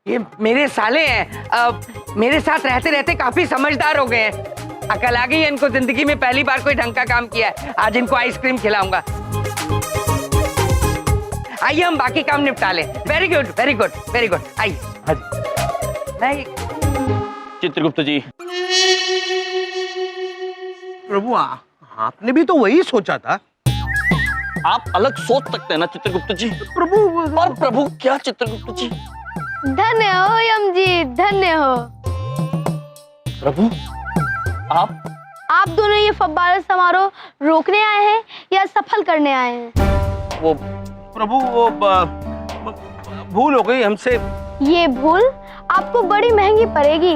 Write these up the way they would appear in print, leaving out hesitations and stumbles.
ये मेरे साले हैं, मेरे साथ रहते रहते काफी समझदार हो गए हैं। अकल आ गई है इनको, जिंदगी में पहली बार कोई ढंग का काम किया है। आज इनको आइसक्रीम खिलाऊंगा। आइए हम बाकी काम निपटा लें। Very good very good very good. आइए। चित्रगुप्त जी। प्रभु आपने भी तो वही सोचा था। आप अलग सोच सकते हैं ना चित्रगुप्त जी। प्रभु और प्रभु क्या चित्रगुप्त जी? धन्य हो यम जी, धन्य हो। प्रभु आप दोनों ये फव्वारा समारोह रोकने आए हैं या सफल करने आए हैं? वो प्रभु वो भूल हो गई हमसे। ये भूल आपको बड़ी महंगी पड़ेगी।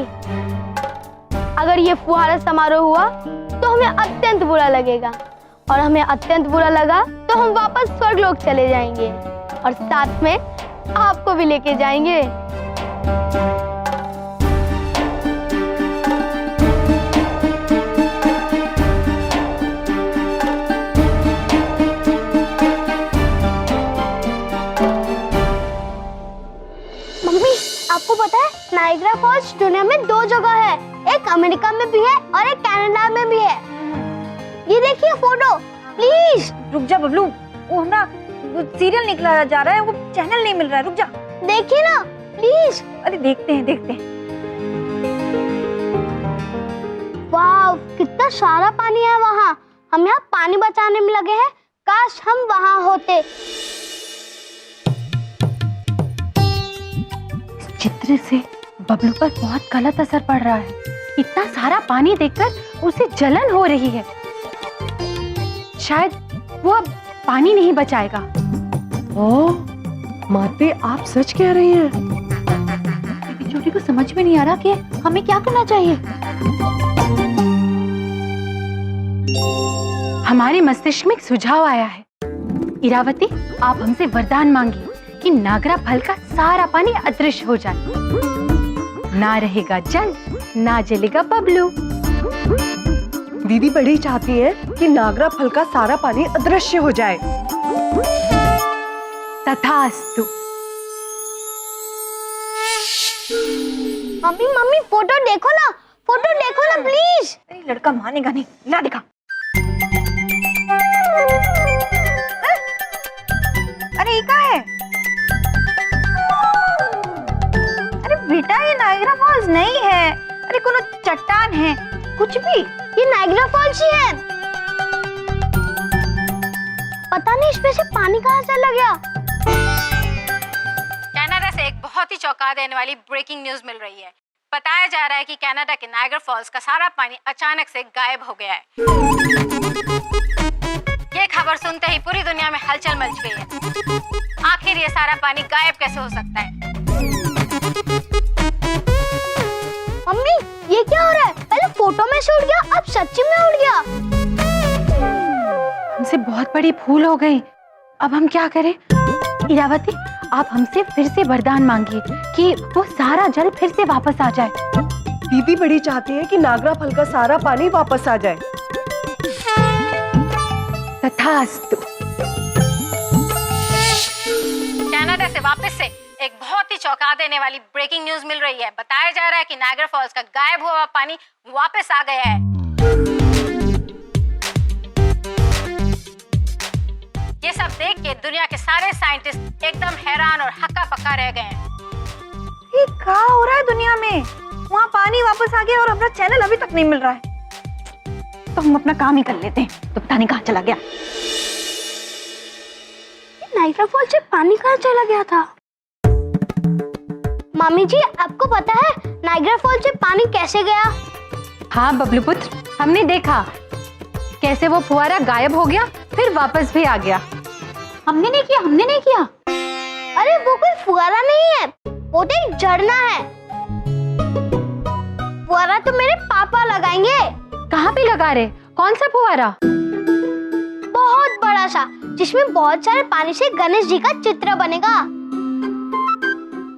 अगर ये फुहारा समारोह हुआ तो हमें अत्यंत बुरा लगेगा, और हमें अत्यंत बुरा लगा तो हम वापस स्वर्गलोक चले जाएंगे और साथ में आपको भी लेके जाएंगे। मम्मी, आपको पता है नायग्रा फॉल्स दुनिया में 2 जगह है, एक अमेरिका में भी है और एक कनाडा में भी है। ये देखिए फोटो, प्लीज। रुक जा बबलू, वो ना सीरियल निकला जा रहा है, वो चैनल नहीं मिल रहा है। रुक जा, देखिए ना प्लीज। अरे देखते हैं देखते हैं। वाव, कितना सारा पानी है वहाँ। हम यहाँ पानी बचाने में लगे हैं, काश हम वहाँ होते। चित्र से बबलू पर बहुत गलत असर पड़ रहा है। इतना सारा पानी देखकर उसे जलन हो रही है। शायद वो अब पानी नहीं बचाएगा। ओह, माते आप सच कह रही हैं। बेबी छोटी को समझ में नहीं आ रहा कि हमें क्या करना चाहिए। हमारे मस्तिष्क में एक सुझाव आया है। इरावती, आप हमसे वरदान मांगिए कि नागरा फल का सारा पानी अदृश्य हो जाए। ना रहेगा जल, ना जलेगा बबलू। दीदी बड़ी चाहती हैं कि नागरा फल का सारा पानी अदृश्य हो जाए। तथास्तु। मम्मी मम्मी, फोटो देखो ना, फोटो देखो ना प्लीज। अरे लड़का मानेगा नहीं, ला दिखा। अरे ये क्या है? अरे बेटा, ये नायग्रा फॉल्स नहीं है। अरे कोनो चट्टान है, कुछ भी। ये नायग्रा फॉल्स ही है। पता नहीं इसमें से पानी कहाँ चला गया। कनाडा से एक बहुत ही चौंका देने वाली ब्रेकिंग न्यूज मिल रही है। बताया जा रहा है कि कनाडा के नायग्रा फॉल्स का सारा पानी अचानक से गायब हो गया है। ये खबर सुनते ही पूरी दुनिया में हलचल मच गई है। आखिर ये सारा पानी गायब कैसे हो सकता है? मम्मी, ये क्या हो रहा है? पहले फोटो में से उड़ गया, अब सच्ची में उड़ गया। हमसे बहुत बड़ी भूल हो गई। अब हम क्या करें? इरावती, आप हमसे फिर से वरदान मांगिए कि वो सारा जल फिर से वापस आ जाए। दीदी बड़ी चाहती है कि नागरा फल का सारा पानी वापस आ जाए। तथास्तु। कनाडा से वापस से एक बहुत ही चौंका देने वाली ब्रेकिंग न्यूज मिल रही है। बताया जा रहा है कि नायग्रा फॉल्स का गायब हुआ पानी वापस आ गया है। ये सब देख के दुनिया के सारे साइंटिस्ट एकदम हैरान और हक्का पक्का रह गए हैं। ये क्या हो रहा है दुनिया में? वहाँ पानी वापस आ गया और अपना चैनल अभी तक नहीं मिल रहा है। तो हम अपना काम ही कर लेते हैं। तो पता नहीं कहाँ चला गया। नायग्रा फॉल्स से पानी कहाँ चला गया था? मामी जी, आपको पता है नायग्रा फॉल्स से पानी कैसे गया? हाँ बबलू पुत्र, हमने देखा कैसे वो फुहारा गायब हो गया, फिर वापस भी आ गया। हमने नहीं किया। अरे वो कोई फुहारा नहीं है, वो तो एक झरना है। फुहारा तो मेरे पापा लगाएंगे। कहाँ पे लगा रहे? कौन सा फुहारा? बहुत बड़ा सा, जिसमें बहुत सारे पानी से गणेश जी का चित्र बनेगा।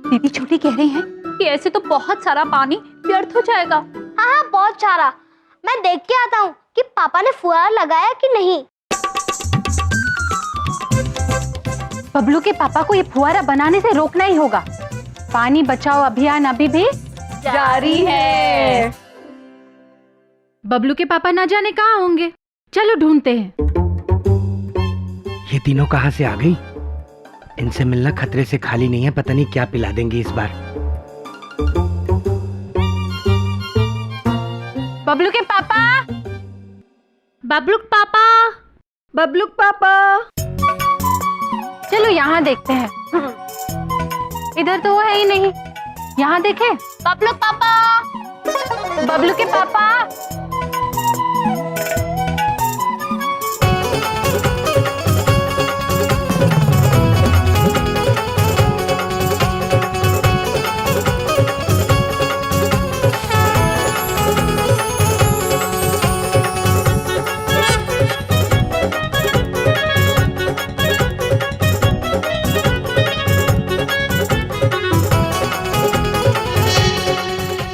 दीदी छोटी कह रही है कि ऐसे तो बहुत सारा पानी व्यर्थ हो जाएगा। हाँ, बहुत सारा। मैं देख के आता हूँ कि पापा ने फुहारा लगाया कि नहीं। बबलू के पापा को ये फुहारा बनाने से रोकना ही होगा। पानी बचाओ अभियान अभी भी जारी है। बबलू के पापा ना जाने कहाँ होंगे, चलो ढूंढते हैं। ये तीनों कहाँ से आ गई? इनसे मिलना खतरे से खाली नहीं है, पता नहीं क्या पिला देंगे इस बार। बबलू के पापा, बबलू के पापा, बबलू पापा। चलो यहाँ देखते हैं। इधर तो वो है ही नहीं, यहाँ देखें। बबलू पापा, बबलू के पापा।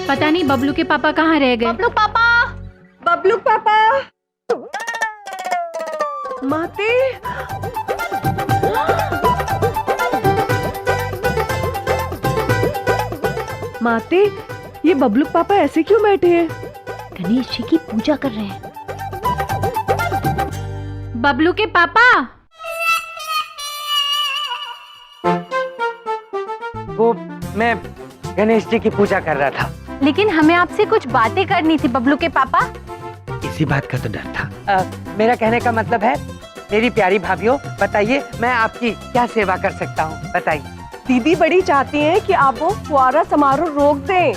पता नहीं बबलू के पापा कहाँ रह गए। बबलू पापा, बबलू पापा। माते। माते, ये बबलू पापा ऐसे क्यों बैठे हैं? गणेश जी की पूजा कर रहे हैं। बबलू के पापा। वो मैं गणेश जी की पूजा कर रहा था। लेकिन हमें आपसे कुछ बातें करनी थी बबलू के पापा। इसी बात का तो डर था। मेरा कहने का मतलब है, मेरी प्यारी भाभीओ, बताइए मैं आपकी क्या सेवा कर सकता हूँ, बताइए। दीदी बड़ी चाहती हैं कि आप वो फुहारा समारोह रोक दें।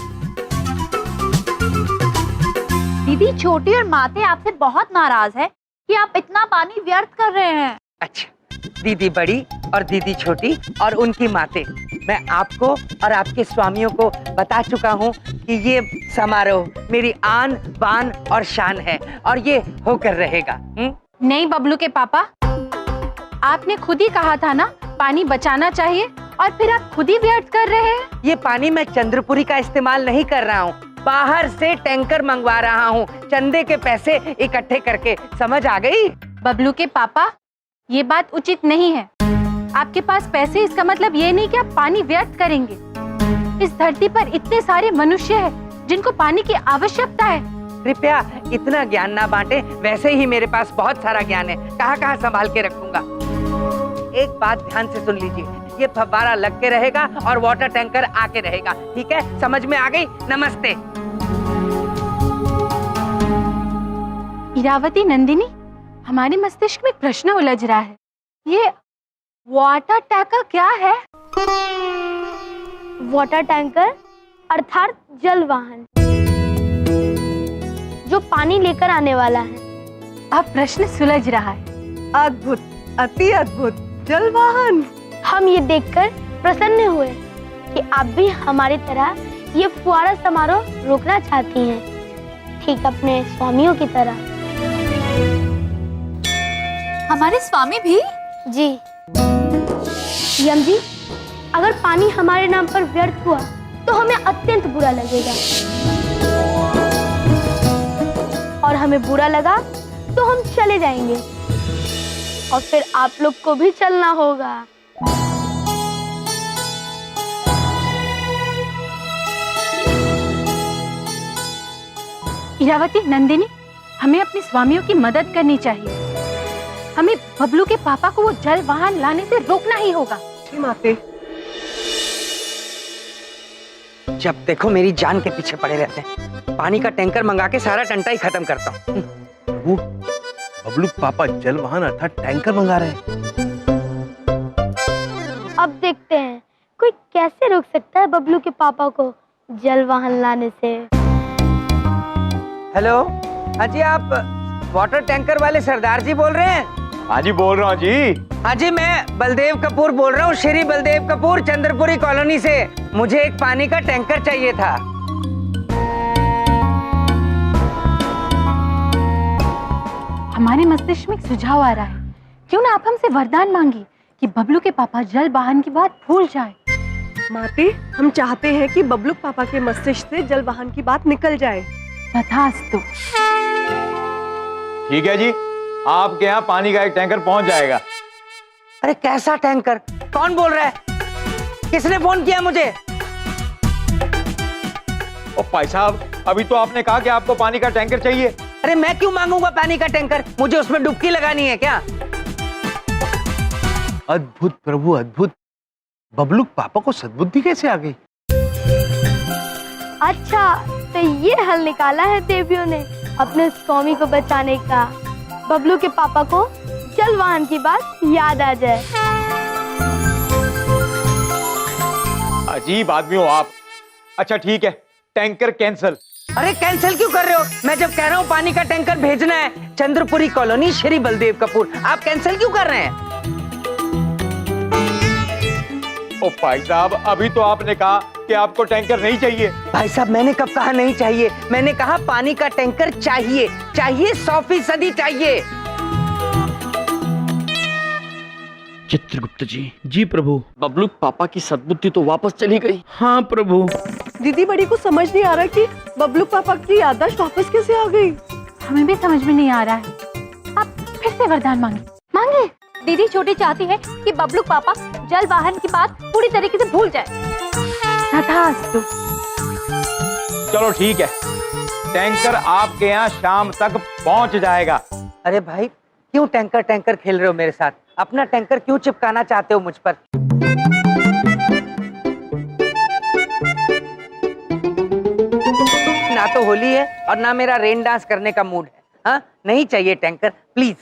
दीदी छोटी और माते आपसे बहुत नाराज है कि आप इतना पानी व्यर्थ कर रहे हैं। अच्छा, दीदी बड़ी और दीदी छोटी और उनकी माते, मैं आपको और आपके स्वामियों को बता चुका हूँ कि ये समारोह मेरी आन बान और शान है और ये होकर रहेगा। नहीं बबलू के पापा, आपने खुद ही कहा था ना पानी बचाना चाहिए, और फिर आप खुद ही व्यर्थ कर रहे हैं। ये पानी मैं चंद्रपुरी का इस्तेमाल नहीं कर रहा हूँ, बाहर से टैंकर मंगवा रहा हूँ, चंदे के पैसे इकट्ठे करके। समझ आ गई? बबलू के पापा, ये बात उचित नहीं है। आपके पास पैसे, इसका मतलब ये नहीं कि आप पानी व्यर्थ करेंगे। इस धरती पर इतने सारे मनुष्य हैं जिनको पानी की आवश्यकता है। कृपया इतना ज्ञान ना बांटे, वैसे ही मेरे पास बहुत सारा ज्ञान है, कहाँ कहाँ संभाल के रखूंगा। एक बात ध्यान से सुन लीजिए, ये फव्वारा लग के रहेगा और वाटर टैंकर आके रहेगा, ठीक है? समझ में आ गई? नमस्ते। इरावती, नंदिनी, हमारे मस्तिष्क में एक प्रश्न उलझ रहा है। ये वाटर टैंकर क्या है? वाटर टैंकर अर्थात जल वाहन, जो पानी लेकर आने वाला है। अब प्रश्न सुलझ रहा है। अद्भुत, अति अद्भुत जल वाहन। हम ये देखकर प्रसन्न हुए कि आप भी हमारी तरह ये फुहारा समारोह रोकना चाहती हैं, ठीक अपने स्वामियों की तरह। हमारे स्वामी भी? जी यम जी, अगर पानी हमारे नाम पर व्यर्थ हुआ तो हमें अत्यंत बुरा लगेगा, और हमें बुरा लगा तो हम चले जाएंगे, और फिर आप लोग को भी चलना होगा। इरावती, नंदिनी, हमें अपने स्वामियों की मदद करनी चाहिए। हमें बबलू के पापा को वो जल वाहन लाने से रोकना ही होगा। माते, जब देखो मेरी जान के पीछे पड़े रहते हैं। पानी का टैंकर मंगा के सारा टंटा ही खत्म करता हूँ। वो बबलू पापा जल वाहन अर्थात टैंकर मंगा रहे हैं। अब देखते हैं कोई कैसे रोक सकता है बबलू के पापा को जल वाहन लाने से। हेलो, हाँ जी, आप वाटर टैंकर वाले सरदार जी बोल रहे हैं? हाँ जी, बोल रहा हूँ जी। हाँ जी, मैं बलदेव कपूर बोल रहा हूँ, श्री बलदेव कपूर, चंद्रपुरी कॉलोनी से। मुझे एक पानी का टैंकर चाहिए था। हमारे मस्तिष्क में एक सुझाव आ रहा है, क्यों ना आप हमसे वरदान मांगी कि बबलू के पापा जल वाहन की बात भूल जाए। माते, हम चाहते हैं कि बबलू पापा के मस्तिष्क से जल वाहन की बात निकल जाए। तथास्तु। ठीक है जी, आपके यहाँ पानी का एक टैंकर पहुंच जाएगा। अरे कैसा टैंकर? कौन बोल रहा है? किसने फोन किया मुझे? भाई साहब, अभी तो आपने कहा कि आपको पानी का टैंकर चाहिए। अरे मैं क्यों मांगूंगा पानी का टैंकर? मुझे उसमें डुबकी लगानी है क्या? अद्भुत प्रभु अद्भुत। बबलू पापा को सद्बुद्धि कैसे आ गई? अच्छा, तो ये हल निकाला है देवियों ने अपने स्वामी को बचाने का। बबलू के पापा को जल वाहन की बात याद आ जाए। अजीब आदमी हो आप। अच्छा ठीक है, टैंकर कैंसिल। अरे कैंसिल क्यों कर रहे हो? मैं जब कह रहा हूँ पानी का टैंकर भेजना है चंद्रपुरी कॉलोनी श्री बलदेव कपूर, आप कैंसिल क्यों कर रहे हैं? ओ भाई साहब, अभी तो आपने कहा कि आपको टैंकर नहीं चाहिए। भाई साहब मैंने कब कहा नहीं चाहिए? मैंने कहा पानी का टैंकर चाहिए, चाहिए 100% चाहिए। चित्रगुप्त जी, जी प्रभु। बबलू पापा की सद्बुद्धि तो वापस चली गई। हाँ प्रभु। दीदी बड़ी को समझ नहीं आ रहा कि बबलू पापा की याददाश्त वापस कैसे आ गई। हमें भी समझ में नहीं आ रहा है। आप फिर से वरदान मांगे। मांगे। दीदी छोटी चाहती है कि बबलू पापा जल वाहन की बात पूरी तरीके से भूल जाए। तथास्तु। चलो ठीक है, टैंकर आपके यहाँ शाम तक पहुँच जाएगा। अरे भाई क्यों टैंकर टैंकर खेल रहे हो मेरे साथ? अपना टैंकर क्यों चिपकाना चाहते हो मुझ पर? ना तो होली है और ना मेरा रेन डांस करने का मूड है। हाँ नहीं चाहिए टैंकर प्लीज।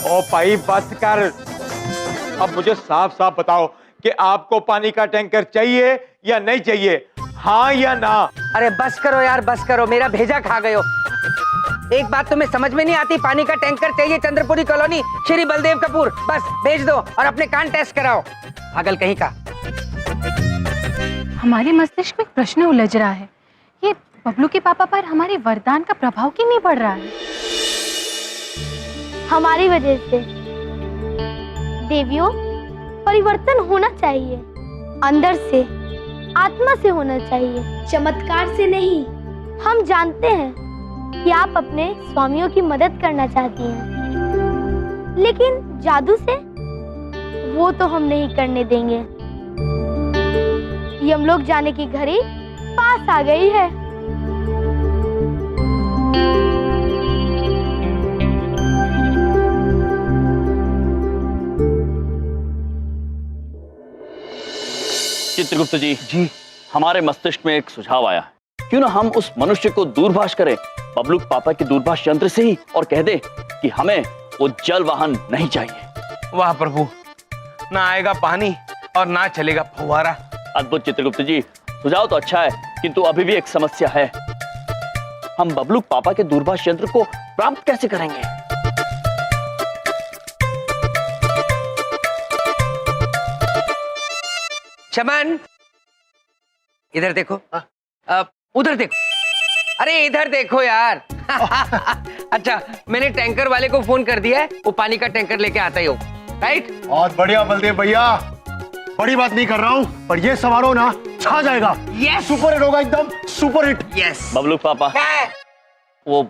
ओ भाई बस कर, अब मुझे साफ साफ बताओ कि आपको पानी का टैंकर चाहिए या नहीं चाहिए, हाँ या ना? अरे बस करो यार बस करो, मेरा भेजा खा गए हो। एक बात तुम्हें समझ में नहीं आती? पानी का टैंकर चाहिए चंद्रपुरी कॉलोनी श्री बलदेव कपूर, बस भेज दो और अपने कान टेस्ट कराओ। पागल कहीं का। हमारे मस्तिष्क में एक प्रश्न उलझ रहा है। ये बबलू के पापा पर हमारे वरदान का प्रभाव क्यों नहीं पड़ रहा है? हमारी वजह से। देवियों, परिवर्तन होना चाहिए, अंदर से, आत्मा से होना चाहिए, चमत्कार से नहीं। हम जानते हैं कि आप अपने स्वामियों की मदद करना चाहती हैं, लेकिन जादू से वो तो हम नहीं करने देंगे। यमलोक जाने की घड़ी पास आ गई है। चित्रगुप्त जी, जी हमारे मस्तिष्क में एक सुझाव आया है। क्यों ना हम उस मनुष्य को दूरभाष करें बबलू पापा के दूरभाष यंत्र से ही और कह दे कि हमें वो जल वाहन नहीं चाहिए। वाह प्रभु, ना आएगा पानी और ना चलेगा फव्वारा। अद्भुत चित्रगुप्त जी, सुझाव तो अच्छा है, किंतु अभी भी एक समस्या है। हम बबलू पापा के दूरभाष यंत्र को प्राप्त कैसे करेंगे? चमन इधर देखो, उधर देखो, अरे इधर देखो यार। अच्छा मैंने टैंकर वाले को फोन कर दिया है, वो पानी का टैंकर लेके आता ही हो, राइट? बहुत बढ़िया बलदेव भैया, बड़ी बात नहीं कर रहा हूँ, पर ये समारोह ना छा जाएगा। यस सुपर हिट होगा, एकदम सुपर हिट। यस। बबलू पापा, वो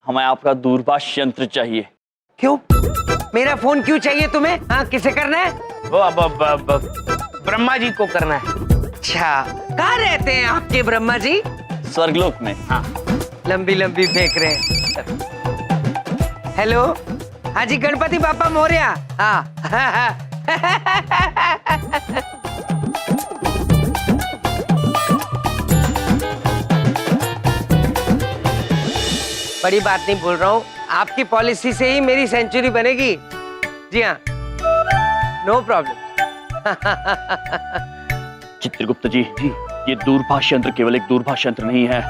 हमें आपका दूरभाष यंत्र चाहिए। क्यों? मेरा फोन क्यों चाहिए तुम्हें? हाँ किसे करना है? वो अब ब्रह्मा जी को करना है। अच्छा कहाँ रहते हैं आपके ब्रह्मा जी? स्वर्गलोक में। हाँ लंबी लंबी फेंक रहे हैं। हेलो, हाँ जी गणपति बापा मोरया। हाँ बड़ी बात नहीं बोल रहा हूँ, आपकी पॉलिसी से ही मेरी सेंचुरी बनेगी। जी हाँ, नो प्रॉब्लम। चित्रगुप्त जी, ये दूरभाष यंत्र केवल एक दूरभाष यंत्र नहीं है,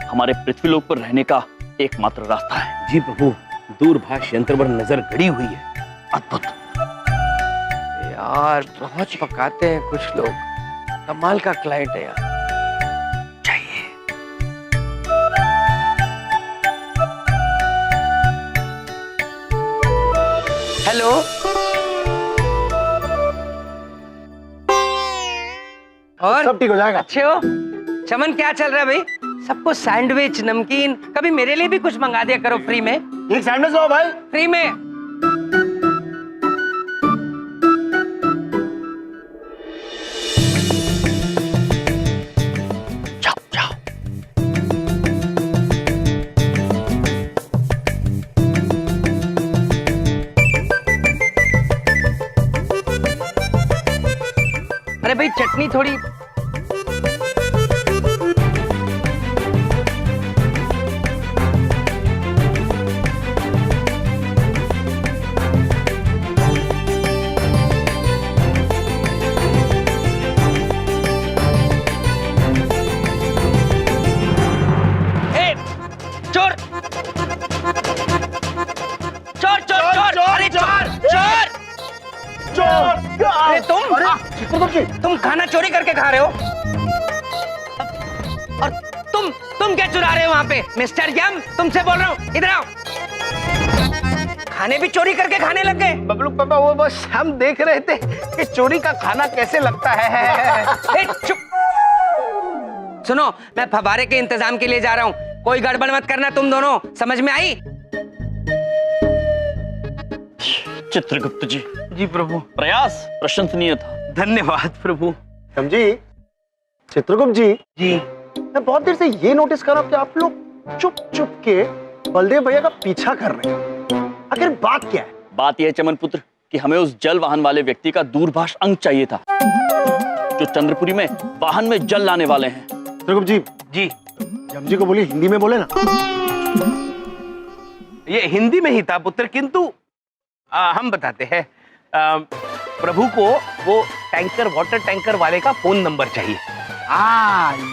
हमारे पृथ्वीलोक पर रहने का एकमात्र रास्ता है। जी प्रभु, दूरभाष यंत्र पर नजर गड़ी हुई है। अद्भुत। यार बहुत पकाते हैं कुछ लोग, कमाल का क्लाइंट है यार। चाहिए। हेलो, और सब ठीक हो जाएगा। अच्छे हो? चमन क्या चल रहा है भाई? सबको सैंडविच, नमकीन, कभी मेरे लिए भी कुछ मंगा दिया करो फ्री में। एक सैंडविच लो भाई। फ्री में। जाओ जाओ। अरे भाई चटनी थोड़ी। ए, चोर चोर चोर चोर, अरे चोर चोर। अरे तुम खाना चोरी करके खा रहे हो? और तुम क्या चुरा रहे हो वहां पे? मिस्टर यम, तुमसे बोल रहा हूँ, इधर आओ। खाने भी चोरी करके खाने लग गए? बबलू पापा वो बस हम देख रहे थे कि चोरी का खाना कैसे लगता है। ए, चुप। सुनो, मैं फव्वारे के इंतजाम के लिए जा रहा हूँ, कोई गड़बड़ मत करना तुम दोनों, समझ में आई? चित्रगुप्त जी, जी प्रभु। प्रयास प्रशंसनीय था। धन्यवाद प्रभु। समझी चित्रगुप्त जी, जी मैं बहुत देर से ये नोटिस कर रहा हूँ कि आप लोग चुप चुप के बलदेव भैया का पीछा कर रहे हैं। आखिर बात क्या है? बात यह है चमन पुत्र कि हमें उस जल वाहन वाले व्यक्ति का दूरभाष अंक चाहिए था जो चंद्रपुरी में वाहन में जल लाने वाले हैं। चित्रगुप्त जी, जी जम जी को बोलिए हिंदी में बोले ना। ये हिंदी में ही था पुत्र, किंतु हम बताते हैं। प्रभु को वो टैंकर, वाटर टैंकर वाले का फोन नंबर चाहिए।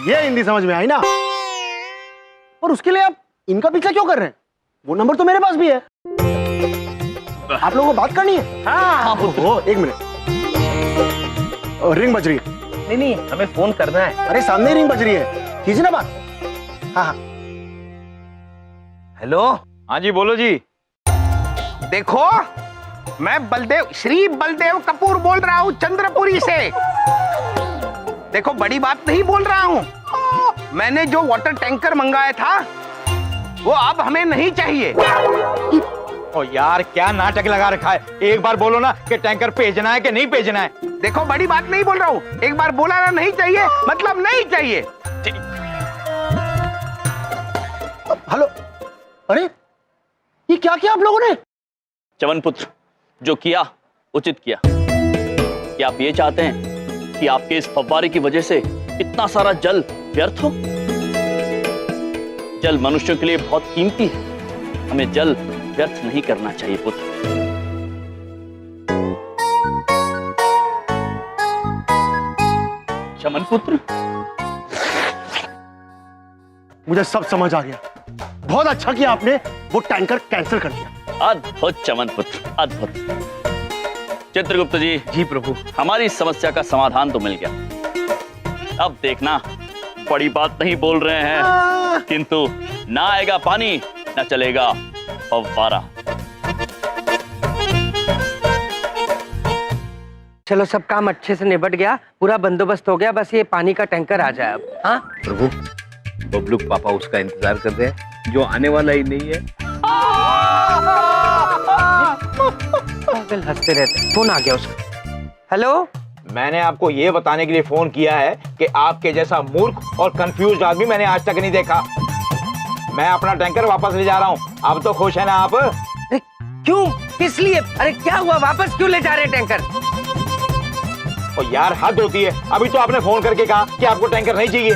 ये हिंदी समझ में आई ना। और उसके लिए आप इनका पीछा क्यों कर रहे हैं? वो नंबर तो मेरे पास भी है। आप लोगों को बात करनी है। हाँ ओ, एक मिनट, रिंग बज रही है। नहीं नहीं, हमें फोन करना है। अरे सामने रिंग बज रही है, कीजिए ना बात। हाँ हाँ। हेलो, हाँ जी बोलो जी। देखो मैं श्री बलदेव कपूर बोल रहा हूँ चंद्रपुरी से। देखो बड़ी बात नहीं बोल रहा हूँ। मैंने जो वाटर टैंकर मंगाया था वो अब हमें नहीं चाहिए। ओ यार क्या नाटक लगा रखा है, एक बार बोलो ना कि टैंकर भेजना है कि नहीं भेजना है। देखो बड़ी बात नहीं बोल रहा हूँ, एक बार बोला ना नहीं चाहिए मतलब नहीं चाहिए। हेलो, अरे ये क्या किया आप लोगों ने? चमन पुत्र, जो किया उचित किया। क्या आप ये चाहते हैं कि आपके इस फव्वारे की वजह से इतना सारा जल व्यर्थ हो? जल मनुष्यों के लिए बहुत कीमती है, हमें जल व्यर्थ नहीं करना चाहिए पुत्र। चमन पुत्र, मुझे सब समझ आ गया। बहुत अच्छा किया आपने वो टैंकर कैंसिल कर दिया। अद्भुत चमन पुत्र, अद्भुत। चित्रगुप्त जी, जी प्रभु। हमारी इस समस्या का समाधान तो मिल गया। अब देखना, बड़ी बात नहीं बोल रहे हैं, किंतु ना आएगा पानी ना चलेगा फव्वारा। चलो, सब काम अच्छे से निपट गया, पूरा बंदोबस्त हो गया, बस ये पानी का टैंकर आ जाए अब। हाँ प्रभु, बबलू पापा उसका इंतजार कर रहे हैं जो आने वाला ही नहीं है। पागल हंसते रहते। फोन आ गया उसका। हेलो, मैंने आपको ये बताने के लिए फोन किया है कि आपके जैसा मूर्ख और कंफ्यूज आदमी मैंने आज तक नहीं देखा। मैं अपना टैंकर वापस ले जा रहा हूँ, अब तो खुश है ना आप? अरे क्यों, किस लिए? अरे क्या हुआ, वापस क्यों ले जा रहे हैं टैंकर? और यार हद होती है, अभी तो आपने फोन करके कहा कि आपको टैंकर नहीं चाहिए।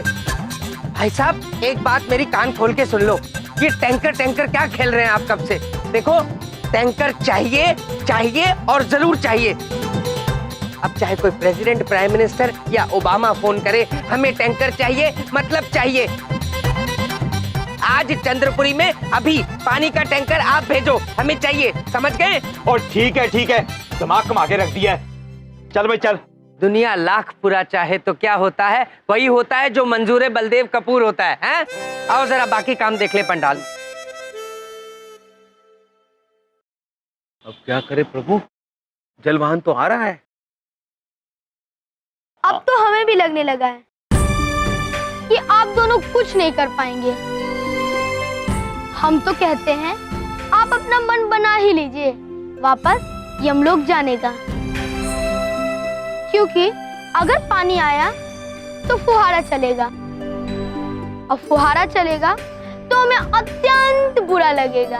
भाई साहब, एक बात मेरी कान खोल के सुन लो, ये टैंकर टैंकर क्या खेल रहे हैं आप कब से? देखो, टैंकर चाहिए चाहिए और जरूर चाहिए। अब चाहे कोई प्रेसिडेंट, प्राइम मिनिस्टर या ओबामा फोन करे, हमें टैंकर चाहिए मतलब चाहिए। आज चंद्रपुरी में अभी पानी का टैंकर आप भेजो, हमें चाहिए, समझ गए? और ठीक है, दिमाग कमा के रख दिया है। चल भाई चल। दुनिया लाख पूरा चाहे तो क्या होता है, वही होता है जो मंजूर बलदेव कपूर होता है, हैं? आओ जरा बाकी काम देख ले पंडाल। अब क्या करे प्रभु, जल वाहन तो आ रहा है। अब तो हमें भी लगने लगा है कि आप दोनों कुछ नहीं कर पाएंगे। हम तो कहते हैं आप अपना मन बना ही लीजिए, वापस यमलोक जाने का। क्योंकि अगर पानी आया तो फुहारा चलेगा, और फुहारा चलेगा तो हमें अत्यंत बुरा लगेगा,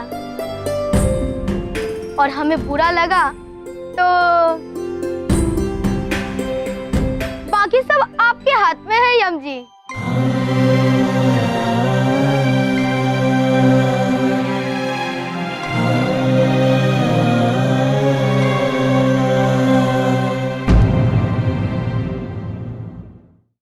और हमें बुरा लगा तो बाकी सब आपके हाथ में है यम जी।